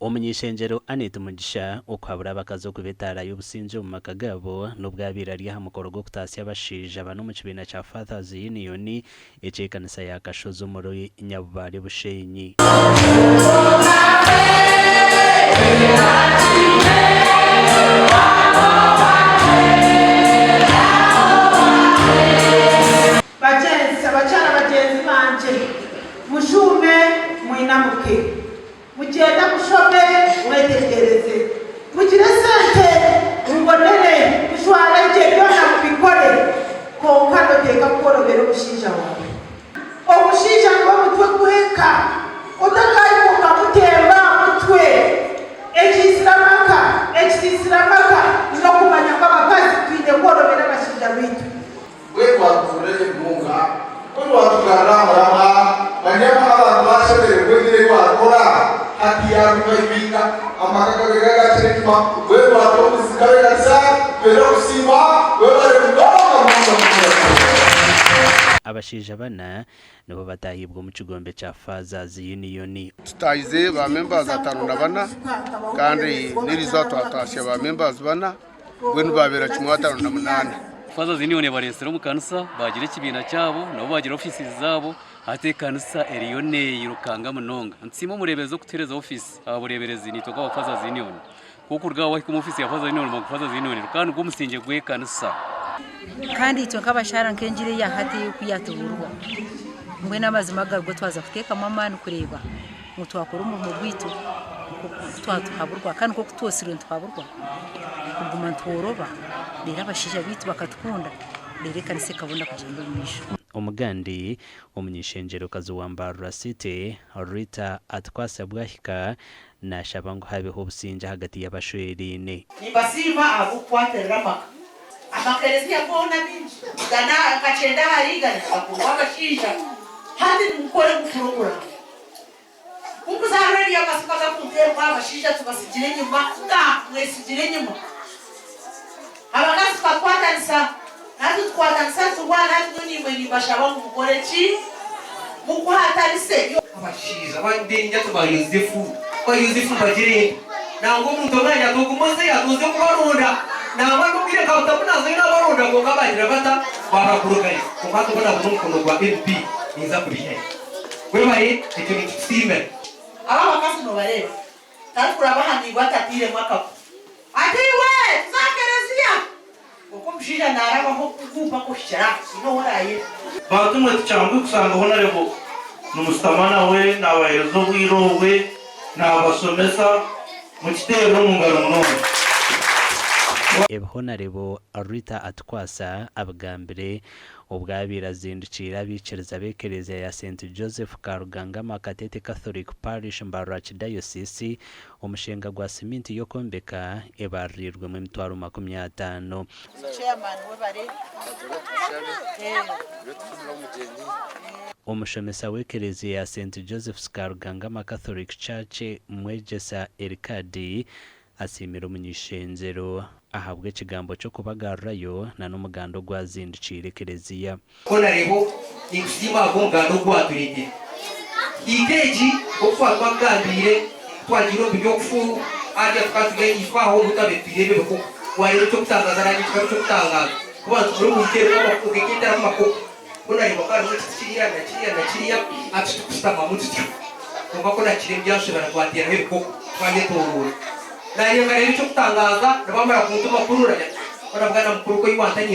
Umunyeshengero Anita Mugisha ukwabura bakazo kubetara y'ubusinje mu makagabo n'ubwabira rya hamukoro go kutasi abashije abantu mu kibina cha Fathers Union ecekanisa yakashozo muri Nyabubare Bushenyi. Bagenzi banje mushume mwinamuke mugenda mushome mwetegereze mugire sente mbonere kushwara je byona mubikore ko kano teka korobera umushinja wawe omushinja ngo mutwe guheka utakaye kukamutemba mutwe ekisiramaka no kumanya ko abakazi twinde korobera abashinja bitu wewe wakurele munga wewe watukara marama banyama abantu bashobere kwegere wakora hati ya rumayibika amakaka gaga cyekima wewe watomusikabe gasa pero usima wewe ari ngoga munga abashije bana nibo batahibwa mu kigombe cha Fathers Union. Tutayize ba members 5 bana kandi nirizo twatashye ba members bana bwenu babera 58. Fathers Union baresera mu kanisa bagira kibina cyabo nabo bagira offices zabo ate kanisa Elione yirukanga munonga nsimo murebezo kutereza office abureberezi nitoka wa Fathers Union kuko urgawa ku office ya Fathers Union mu Fathers Union kandi ubwo musinje gwe kanisa kandi icyo nk'abashara nkengire ya hati kuyatuburwa mwe n'amazima gargo twaza kuteka mama nukureba mutwakora umurimo gwitu twatuhaburwa kandi ko kutosire twaburwa kuguma ntoroba rero abashije bitu bakatukunda berekana se kabunda kugenda umisho. Umugandi umunyeshengero kazuwambara City Rita atkwasa bwahika na shabango habeho ubusinja hagati y'abashwerine nibasima abukwaterera maka amakerezi yabona binji gana akacenda harigana akubwa bashinja hadi mukore gukurugura kuko zarari yakasukaga kumterwa abashinja tubasigire nyuma mwesigire nyuma abakazi bakwatanisa natu twatanisa tubana tunimwe nibashaba mukore ki mukwatarise abashiza bandinja tuba Yosefu bagire nango mutonganya tokumoze yakoze kubarunda nangwa nubire kabutamunazo y'abarunda ngo ngabagira bata barakurugaye kuko tubona umukono gwa MP niza kurihe webaye icyo kitime aba bakazi no bareba kandi kurabahanirwa tatire mwaka atiwe zakerezia uko mshija narabaho kugupa kushira ino waraye batumwe tucambwe kusanga honarebo numustamana we nabayezo bwirowe nabasomesa mu kitero mu ngaro munone Honorable Rita atkwasa abagambire ubwabira zindukira bicereza bekereza ya St Joseph Karugangama Katete Catholic Parish Mbarach Diocese umushinga gwa siminti yo kombeka ebarirwe mu mitwaro 50. chairman webare umushomesa wekereza ya St Joseph's Karugangama Catholic Church Mwegesa Erikadi asimira umunyeshengero ahabwe kigambo cyo kubagarrayo na n'umugando gwazindukire kereziya kona rebo ikusima gongano gwaturinde iteji okfatwa gambire twagiro byo kufu ajya twatuge ifaho mutabepirebe ko wari cyo kutangaza nani cyo kutangaza kuba turi mu kero ko kugenda makoko kona rebo kandi kiriya atukusitama mutsi kuba kona kire byashobora kwatira heko twanye torura na iyo ngare cyo kutangaza nabamara kumutuma kurura barabwana mukuru ko yiwantanye